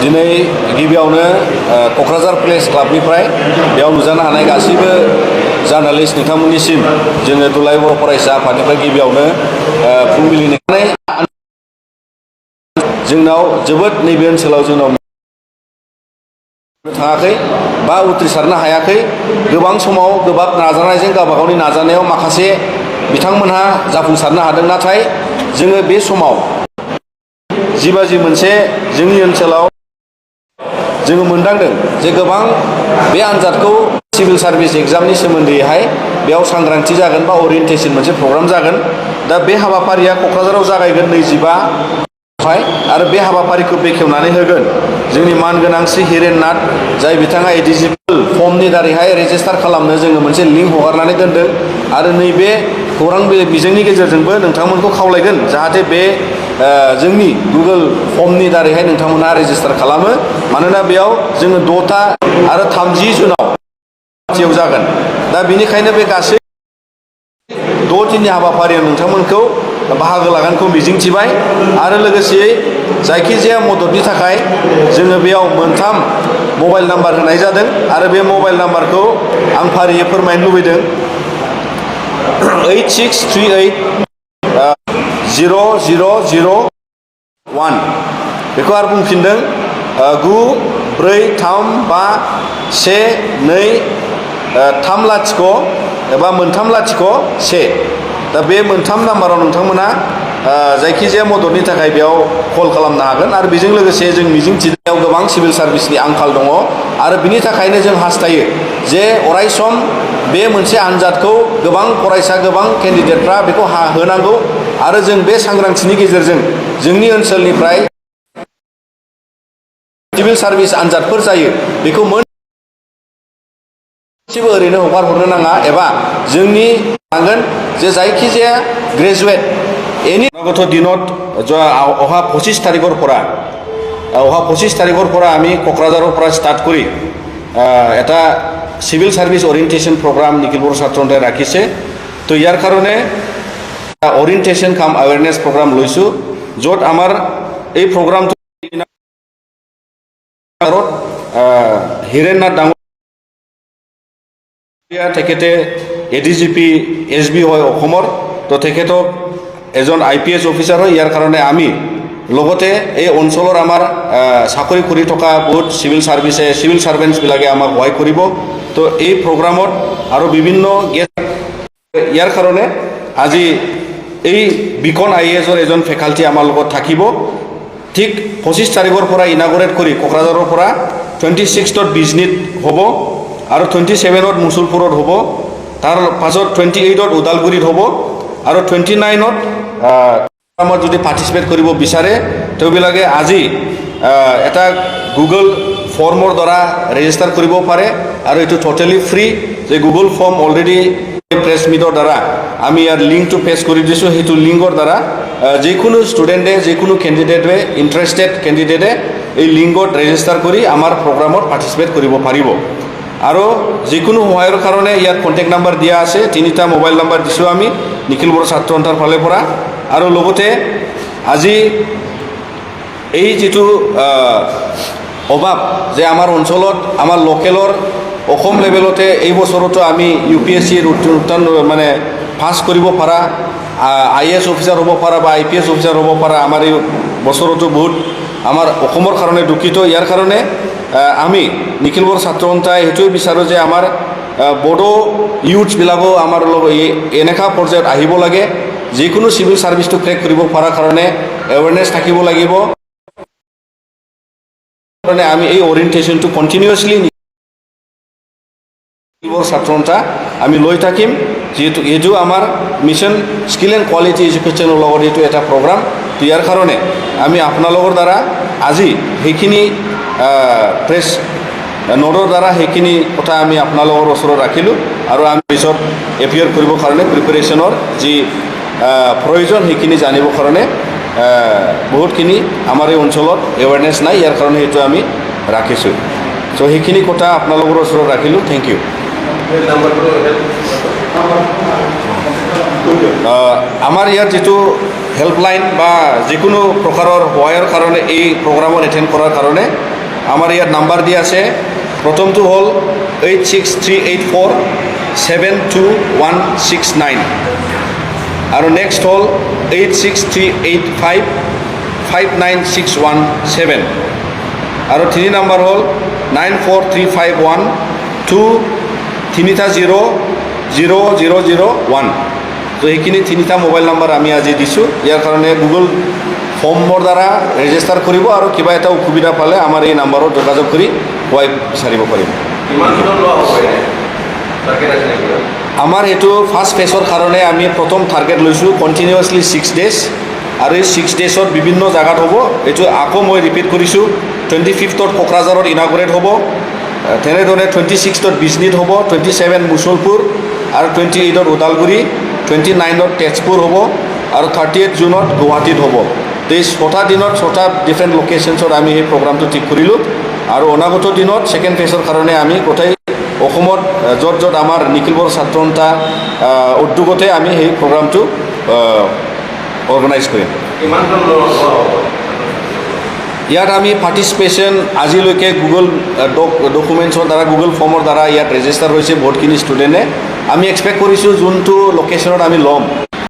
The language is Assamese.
दिनै गिबियावनो क'क्राझार प्रेस क्लाबनिफ्राय बेयाव नुजानो हानाय गासैबो जार्नालिस्ट नोंथांमोननिसिम जोङो दुलाराय बर' फरायसा आफादनिफ्राय गिबियावनो फुंबिलिनि जोंनाव जोबोद नैबे ओनसोलाव जोंनाव थाङाखै बा उथ्रिसारनो हायाखै। गोबां समाव गोबां नाजानायजों गावबा गावनि नाजानायाव माखासे बिथांमोनहा जाफुंसारनो हादों, नाथाय जोङो बे समाव जिबाजि मोनसे जोंनि ओनसोलाव जोङो मोनदांदों जे गोबां बे आनजादखौ सिभिल सार्भिस एग्जामनि सोमोन्दैहाय बेयाव सांग्रांथि जागोन बा ओरियेन्टेसन मोनसे प्रग्राम जागोन। दा बे हाबाफारिया क'क्राझाराव जागायगोन 25 आरो बे हाबाफारिखौ बेखेवनानै होगोन जोंनि मानगोनां श्री हिरेन नाथ, जाय बिथाङा एलिजिबोल फर्मनि दारैहाय रेजिस्टार खालामनो जोङो मोनसे लिंक हगारनानै दोनदों। आरो नैबे खौरां बिजोंनि गेजेरजोंबो नोंथांमोनखौ खावलायगोन जाहाथे बे जोंनि गुगोल फर्मनि दारैहाय नोंथांमोनहा रेजिस्टार खालामो, मानोना बेयाव जोङो 6 आरो 30 जुनाव जागोन। दा बेनिखायनो बे गासै 6 दिननि हाबाफारियाव नोंथांमोनखौ बाहागो लागोनखौ मिजिंथिबाय। आरो लोगोसेयै जायखिजाया मददनि थाखाय जोङो बेयाव 3 मबाइल नाम्बार होनाय जादों आरो बे मबाइल नाम्बारखौ आं फारियै फोरमायनो लुबैदों। 8638-0001 बेखौ आरो बुंफिनदों 94321230 एबा 301। दा बे 3 नाम्बाराव नोंथांमोना जायखिजाया मददनि थाखाय बेयाव कल खालामनो हागोन। आरो बेजों लोगोसे जों मिजिंथिनायाव गोबां सिभिल सार्भिसनि आंखाल दङ आरो बिनि थाखायनो जों हास्थायो जे अरायसम बे मोनसे आनजादखौ गोबां फरायसा गोबां केन्डिडेटफ्रा बेखौ होनांगौ। आरो जों बे सांग्रांथिनि गेजेरजों जोंनि ओनसोलनिफ्राय सिभिल सार्भिस आनजादफोर जायो बेखौ मोनसेबो ओरैनो हगार हरनो नाङा, एबा जोंनि नांगोन जे जायखिजाया ग्रेजुएट एनि गत दिনত অহা 25 তাৰিখৰ পৰা আমি কোকৰাঝাৰৰ পৰা ষ্টাৰ্ট কৰি এটা সিভিল সার্ভিস ওরিয়েন্টেশন প্রোগ্রাম নিখিল বড়ো ছাত্র সন্থায় রাখিছে। তো ইয়ার কারণে ওরিয়েন্টেশন কাম অ্যাওয়ারনেস প্রোগ্রাম লৈছোঁ, য'ত আমাৰ এই প্ৰগ্ৰামটো হিৰেন নাথ ডাঙৰ তেখেতে এডিজিপি এছবি হয় অসমৰ। তো তেখেতক এজন IPS অফিচাৰ হয়। ইয়াৰ কাৰণে আমি লগতে এই অঞ্চলৰ আমাৰ চাকৰি কৰি থকা বহুত সিভিল সাৰ্ভেণ্টছবিলাকে আমাক সহায় কৰিব। তো এই প্ৰগ্ৰামত আৰু বিভিন্ন ইয়াৰ কাৰণে আজি এই বিকন IASৰ এজন ফেকাল্টি আমাৰ লগত থাকিব। ঠিক 25 তাৰিখৰ পৰা ইনাগৰেট কৰি কোকৰাঝাৰৰ পৰা 26 বিজনীত হ'ব আৰু 27 মুছলপুৰত হ'ব। তাৰ পাছত 28 ওদালগুৰিত হ'ব আৰু 29 যদি পাৰ্টিচিপেট কৰিব বিচাৰে তেওঁবিলাকে আজি এটা গুগল ফৰ্মৰ দ্বাৰা ৰেজিষ্টাৰ কৰিব পাৰে। আৰু এইটো টোটেলি ফ্ৰী। যে গুগল ফৰ্ম অলৰেডি প্ৰেছ মিটৰ দ্বাৰা আমি ইয়াৰ লিংকটো পেছ কৰি দিছোঁ। সেইটো লিংকৰ দ্বাৰা যিকোনো ষ্টুডেণ্টে যিকোনো কেণ্ডিডেটে ইণ্টাৰেষ্টেড কেণ্ডিডেটে এই লিংকত ৰেজিষ্টাৰ কৰি আমাৰ প্ৰগ্ৰামত পাৰ্টিচিপেট কৰিব পাৰিব। আৰু যিকোনো সহায়ৰ কাৰণে ইয়াত কণ্টেক্ট নাম্বাৰ দিয়া আছে, 3টা মোবাইল নাম্বাৰ দিছোঁ আমি নিখিল বড়ো ছাত্ৰ সন্থাৰ ফালৰ পৰা। আৰু লগতে আজি এই যিটো অভাৱ যে আমাৰ অঞ্চলত আমাৰ লোকেলৰ অসম লেভেলতে এই বছৰতো আমি UPSC মানে পাছ কৰিব পৰা IAS অফিচাৰ হ'ব পৰা বা IPS অফিচাৰ হ'ব পৰা আমাৰ এই বছৰতো বহুত আমাৰ অসমৰ কাৰণে দুখিত। ইয়াৰ কাৰণে আমি নিখিল বড়ো ছাত্ৰ সন্থাই সেইটোৱে বিচাৰোঁ যে আমাৰ বড়ো ইউথবিলাকো আমাৰ এনেকুৱা পৰ্যায়ত আহিব লাগে। যিকোনো সিভিল সাৰ্ভিসটো ক্ৰেক কৰিব পৰাৰ কাৰণে এৱাৰনেছ থাকিব লাগিব। কাৰণে আমি এই ওৰিয়েণ্টেশ্যনটো কণ্টিনিউৱাছলি ছাত্ৰ সন্থা আমি লৈ থাকিম, যিহেতু এইটো আমাৰ মিছন স্কিল এণ্ড কোৱালিটি এডুকেশ্যনৰ লগত এইটো এটা প্ৰগ্ৰাম। তো ইয়াৰ কাৰণে আমি আপোনালোকৰ দ্বাৰা আজি সেইখিনি প্ৰেছ নোটৰ দ্বাৰা সেইখিনি কথা আমি আপোনালোকৰ ওচৰত ৰাখিলোঁ। আৰু আমি পিছত এপিয়াৰ কৰিবৰ কাৰণে প্ৰিপেৰেশ্যনৰ যি প্ৰয়োজন সেইখিনি জানিবৰ কাৰণে বহুতখিনি আমাৰ এই অঞ্চলত এৱাৰনেছ নাই, ইয়াৰ কাৰণে সেইটো আমি ৰাখিছোঁ। চ' সেইখিনি কথা আপোনালোকৰ ওচৰত ৰাখিলোঁ। Thank you. আমাৰ ইয়াত যিটো হেল্পলাইন বা যিকোনো প্ৰকাৰৰ সহায়ৰ কাৰণে এই প্ৰগ্ৰামত এটেণ্ড কৰাৰ কাৰণে আমাৰ ইয়াত নাম্বাৰ দিয়া আছে প্ৰথমটো হ'ল 8638472169 আৰু নেক্সট হ'ল 8638559617 আৰু 3 নম্বৰ হ'ল 943512300001 তো এইখিনি তিনিটা মোবাইল নম্বৰ আমি আজি দিছোঁ ইয়াৰ কাৰণে গুগল ফৰ্মৰ দ্বাৰা ৰেজিষ্টাৰ কৰিব আৰু কিবা এটা অসুবিধা পালে আমাৰ এই নম্বৰত যোগাযোগ কৰি সহায় বিচাৰিব পাৰিব আমাৰ এইটো ফাৰ্ষ্ট ফেজৰ কাৰণে আমি প্ৰথম টাৰ্গেট লৈছোঁ কণ্টিনিউৱাছলি 6 ডেজ আৰু এই 6 ডেজত বিভিন্ন জাগাত হ'ব এইটো আকৌ মই ৰিপিট কৰিছোঁ 25ত কোকৰাঝাৰত ইনাগুৰেট হ'ব তেনেদৰে 26ত বিজনীত হ'ব 27 মুছলপুৰ আৰু 28ত ওদালগুৰি 29ত তেজপুৰ হ'ব আৰু 30 জুনত গুৱাহাটীত হ'ব তো এই 6টা দিনত 6টা ডিফাৰেণ্ট লোকেশ্যনছত আমি এই প্ৰগ্ৰামটো ঠিক কৰিলোঁ আৰু অনাগত দিনত ছেকেণ্ড ফেজৰ কাৰণে আমি গোটেই অসমত য'ত য'ত আমাৰ নিখিল বড়ো ছাত্ৰ সন্থা উদ্যোগতে আমি সেই প্ৰগ্ৰামটো অৰ্গেনাইজ কৰিম ইয়াত আমি পাৰ্টিচিপেশ্যন আজিলৈকে গুগল ডকুমেণ্টছৰ দ্বাৰা গুগল ফৰ্মৰ দ্বাৰা ইয়াত ৰেজিষ্টাৰ হৈছে বহুতখিনি ষ্টুডেণ্টে আমি এক্সপেক্ট কৰিছোঁ যোনটো লোকেশ্যনত আমি ল'ম